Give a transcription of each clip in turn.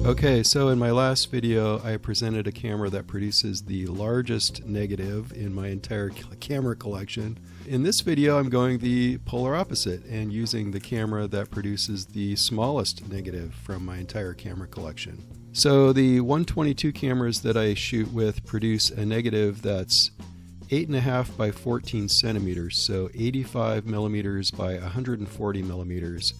Okay, so in my last video I presented a camera that produces the largest negative in my entire camera collection. In this video I'm going the polar opposite and using the camera that produces the smallest negative from my entire camera collection. So the 122 cameras that I shoot with produce a negative that's 8.5 by 14 centimeters, so 85 millimeters by 140 millimeters.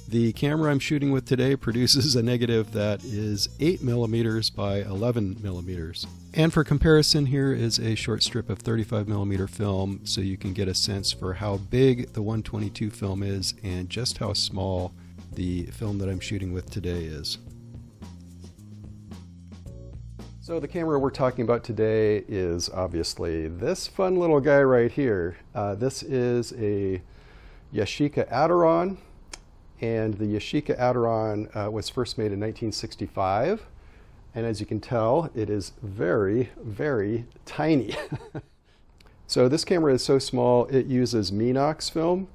The camera I'm shooting with today produces a negative that is 8 millimeters by 11 millimeters. And for comparison, here is a short strip of 35 millimeter film so you can get a sense for how big the 122 film is and just how small the film that I'm shooting with today is. So the camera we're talking about today is obviously this fun little guy right here. This is a Yashica Atoron. And the Yashica Atoron was first made in 1965. And as you can tell, it is very, very tiny. So this camera is so small, it uses Minox film.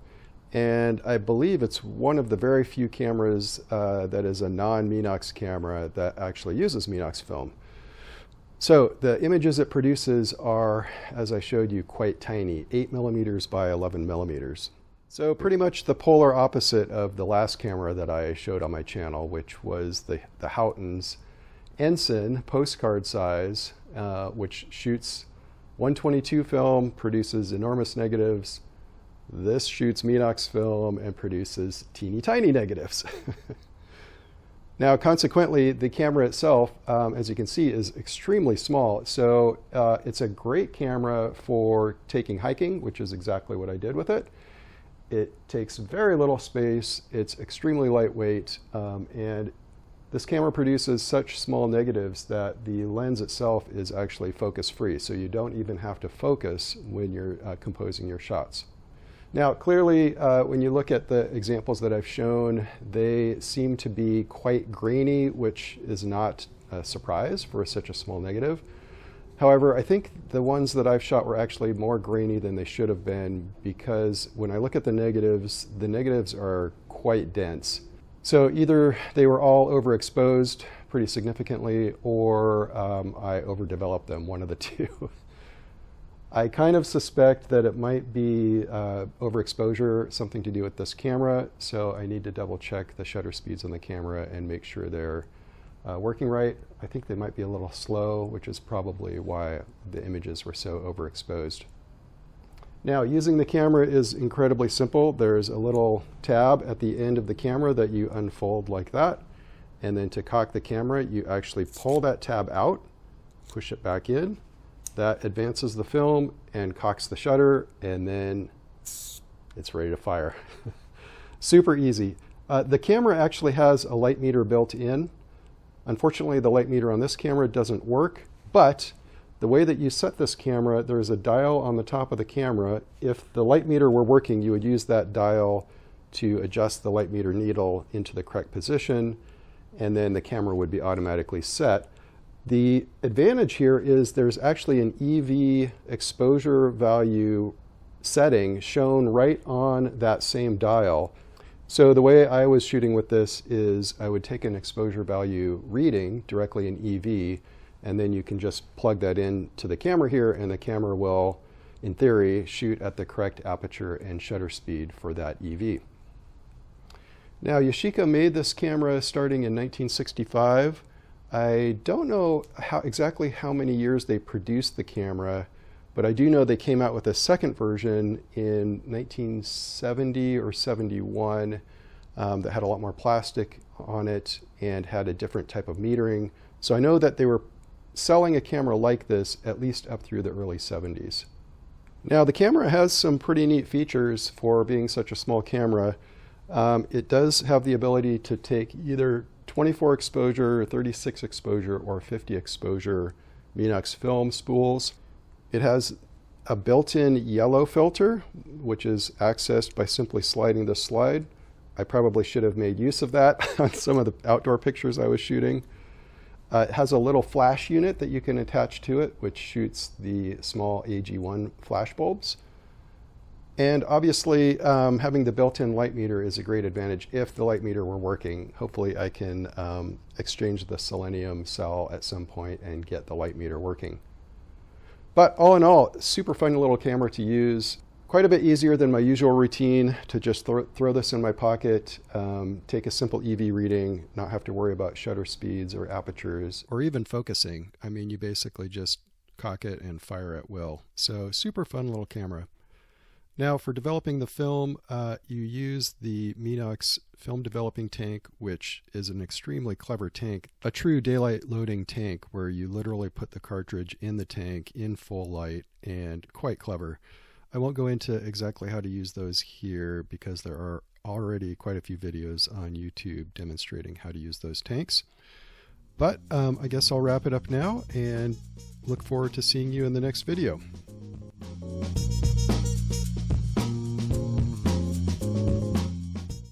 And I believe it's one of the very few cameras that is a non-Minox camera that actually uses Minox film. So the images it produces are, as I showed you, quite tiny, 8 millimeters by 11 millimeters. So pretty much the polar opposite of the last camera that I showed on my channel, which was the Houghton's Ensign postcard size, which shoots 122 film, produces enormous negatives. This shoots Minox film and produces teeny tiny negatives. Now, consequently, the camera itself, as you can see, is extremely small. So it's a great camera for taking hiking, which is exactly what I did with it. It takes very little space, it's extremely lightweight, and this camera produces such small negatives that the lens itself is actually focus free, so you don't even have to focus when you're composing your shots. Now clearly when you look at the examples that I've shown, they seem to be quite grainy, which is not a surprise for such a small negative. However, I think the ones that I've shot were actually more grainy than they should have been, because when I look at the negatives are quite dense. So either they were all overexposed pretty significantly, or I overdeveloped them, one of the two. I kind of suspect that it might be overexposure, something to do with this camera, so I need to double check the shutter speeds on the camera and make sure they're working right. I think they might be a little slow, which is probably why the images were so overexposed. Now, using the camera is incredibly simple. There's a little tab at the end of the camera that you unfold like that. And then to cock the camera, you actually pull that tab out, push it back in. That advances the film and cocks the shutter, and then it's ready to fire. Super easy. The camera actually has a light meter built in. Unfortunately, the light meter on this camera doesn't work, but the way that you set this camera, there's a dial on the top of the camera. If the light meter were working, you would use that dial to adjust the light meter needle into the correct position, and then the camera would be automatically set. The advantage here is there's actually an EV exposure value setting shown right on that same dial. So the way I was shooting with this is I would take an exposure value reading directly in EV, and then you can just plug that in to the camera here, and the camera will, in theory, shoot at the correct aperture and shutter speed for that EV. Now, Yashica made this camera starting in 1965. I don't know exactly how many years they produced the camera, but I do know they came out with a second version in 1970 or 71 that had a lot more plastic on it and had a different type of metering. So I know that they were selling a camera like this at least up through the early 70s. Now the camera has some pretty neat features for being such a small camera. It does have the ability to take either 24 exposure, 36 exposure, or 50 exposure Minox film spools. It has a built-in yellow filter, which is accessed by simply sliding this slide. I probably should have made use of that on some of the outdoor pictures I was shooting. It has a little flash unit that you can attach to it, which shoots the small AG1 flash bulbs. And obviously, having the built-in light meter is a great advantage if the light meter were working. Hopefully I can exchange the selenium cell at some point and get the light meter working. But all in all, super fun little camera to use. Quite a bit easier than my usual routine to just throw this in my pocket, take a simple EV reading, not have to worry about shutter speeds or apertures or even focusing. I mean, you basically just cock it and fire at will. So super fun little camera. Now for developing the film, you use the Minox film developing tank, which is an extremely clever tank, a true daylight loading tank where you literally put the cartridge in the tank in full light, and quite clever. I won't go into exactly how to use those here because there are already quite a few videos on YouTube demonstrating how to use those tanks. But I guess I'll wrap it up now and look forward to seeing you in the next video.